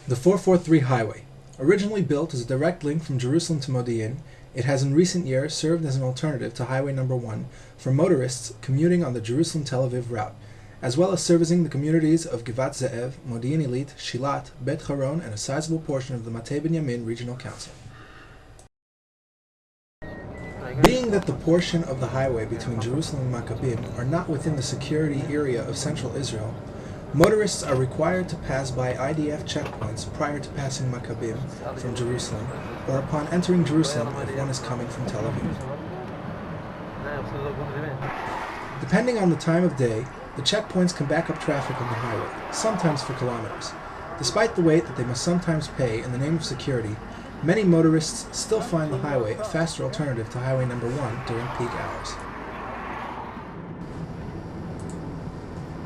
The 443 highway. Originally built as a direct link from Jerusalem to Modi'in, it has in recent years served as an alternative to Highway Number 1 for motorists commuting on the Jerusalem-Tel Aviv route, as well as servicing the communities of Givat Ze'ev, Modi'in Illit, Shilat, Beit Horon, and a sizable portion of the Matei Binyamin Regional Council. Being that the portion of the highway between Jerusalem and Maccabim are not within the security area of central Israel, motorists are required to pass by IDF checkpoints prior to passing Maccabim from Jerusalem, or upon entering Jerusalem if one is coming from Tel Aviv. Depending on the time of day, the checkpoints can back up traffic on the highway, sometimes for kilometers. Despite the wait that they must sometimes pay in the name of security, many motorists still find the highway a faster alternative to Highway Number 1 during peak hours.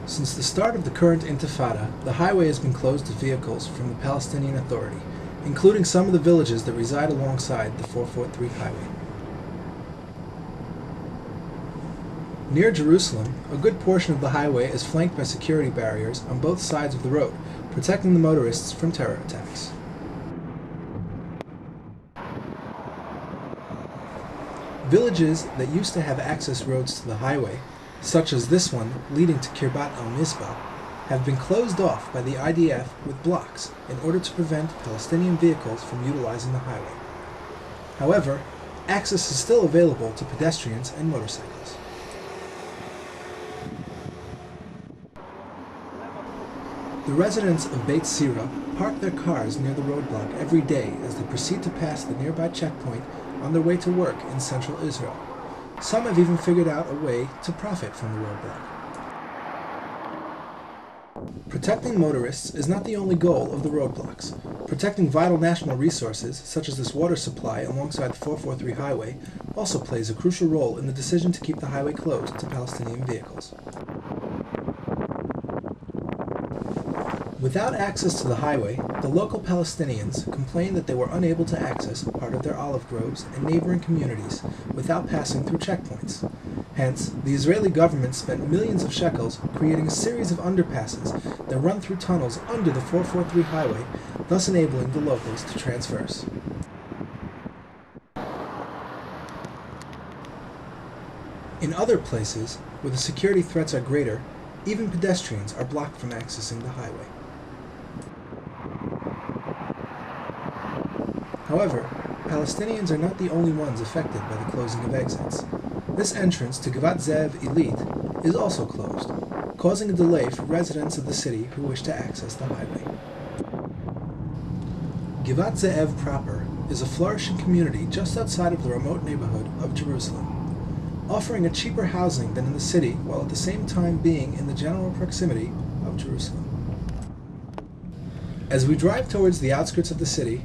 Since the start of the current Intifada, the highway has been closed to vehicles from the Palestinian Authority, including some of the villages that reside alongside the 443 highway. Near Jerusalem, a good portion of the highway is flanked by security barriers on both sides of the road, protecting the motorists from terror attacks. Villages that used to have access roads to the highway, such as this one leading to Kirbat al-Mizbah, have been closed off by the IDF with blocks in order to prevent Palestinian vehicles from utilizing the highway. However, access is still available to pedestrians and motorcycles. The residents of Beit Horon park their cars near the roadblock every day as they proceed to pass the nearby checkpoint on their way to work in central Israel. Some have even figured out a way to profit from the roadblock. Protecting motorists is not the only goal of the roadblocks. Protecting vital national resources, such as this water supply alongside the 443 highway, also plays a crucial role in the decision to keep the highway closed to Palestinian vehicles. Without access to the highway, the local Palestinians complained that they were unable to access part of their olive groves and neighboring communities without passing through checkpoints. Hence, the Israeli government spent millions of shekels creating a series of underpasses that run through tunnels under the 443 highway, thus enabling the locals to transverse. In other places, where the security threats are greater, even pedestrians are blocked from accessing the highway. However, Palestinians are not the only ones affected by the closing of exits. This entrance to Givat Ze'ev Illit is also closed, causing a delay for residents of the city who wish to access the highway. Givat Ze'ev proper is a flourishing community just outside of the remote neighborhood of Jerusalem, offering a cheaper housing than in the city while at the same time being in the general proximity of Jerusalem. As we drive towards the outskirts of the city,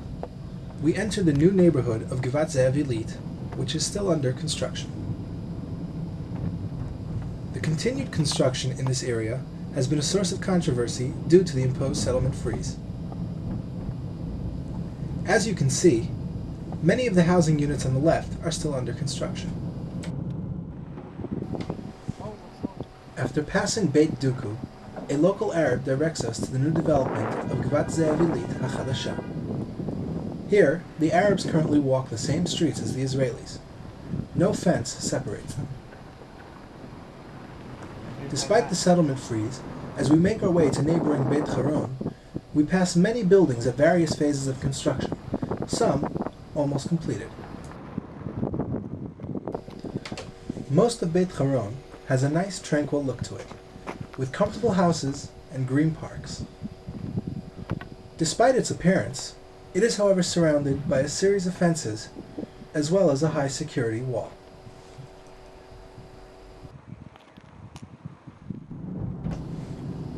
we enter the new neighborhood of Givat Ze'ev Illit, which is still under construction. The continued construction in this area has been a source of controversy due to the imposed settlement freeze. As you can see, many of the housing units on the left are still under construction. After passing Beit Duku, a local Arab directs us to the new development of Givat Ze'ev Illit HaChadasha. Here, the Arabs currently walk the same streets as the Israelis. No fence separates them. Despite the settlement freeze, as we make our way to neighboring Beit Horon, we pass many buildings at various phases of construction, some almost completed. Most of Beit Horon has a nice, tranquil look to it, with comfortable houses and green parks. Despite its appearance, it is, however, surrounded by a series of fences, as well as a high security wall.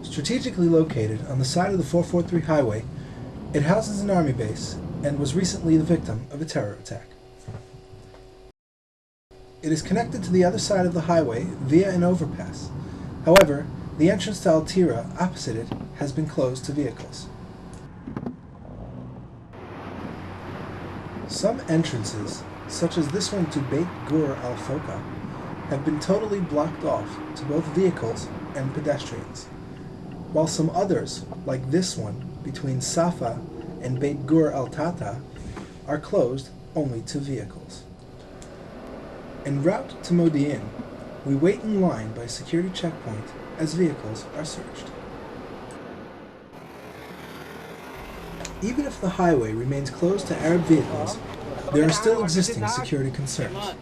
Strategically located on the side of the 443 highway, it houses an army base and was recently the victim of a terror attack. It is connected to the other side of the highway via an overpass. However, the entrance to Al-Tira opposite it has been closed to vehicles. Some entrances, such as this one to Beit Gur al-Foka, have been totally blocked off to both vehicles and pedestrians. while some others, like this one between Safa and Beit Gur al-Tata, are closed only to vehicles. En route to Modi'in, we wait in line by security checkpoint as vehicles are searched. Even if the highway remains closed to Arab vehicles, there are still existing security concerns.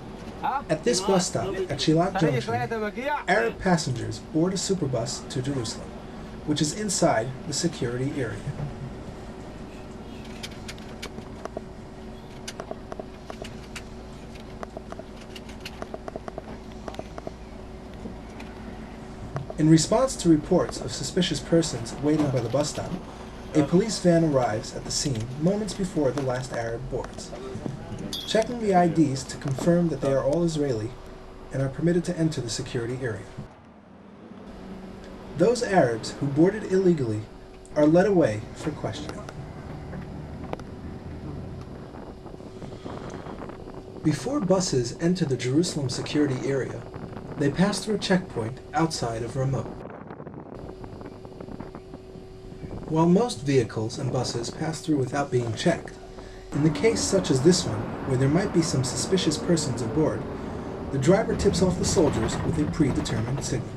At this bus stop at Shilat Junction, Arab passengers board a superbus to Jerusalem, which is inside the security area. In response to reports of suspicious persons waiting by the bus stop, a police van arrives at the scene moments before the last Arab boards, checking the IDs to confirm that they are all Israeli and are permitted to enter the security area. Those Arabs who boarded illegally are led away for questioning. Before buses enter the Jerusalem security area, they pass through a checkpoint outside of Ramot. While most vehicles and buses pass through without being checked, in the case such as this one, where there might be some suspicious persons aboard, the driver tips off the soldiers with a predetermined signal.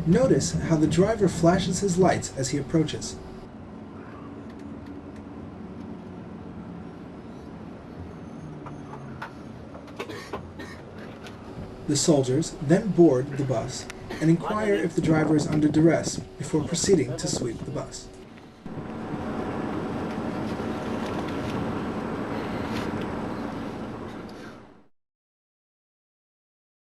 Notice how the driver flashes his lights as he approaches. The soldiers then board the bus and inquire if the driver is under duress before proceeding to sweep the bus.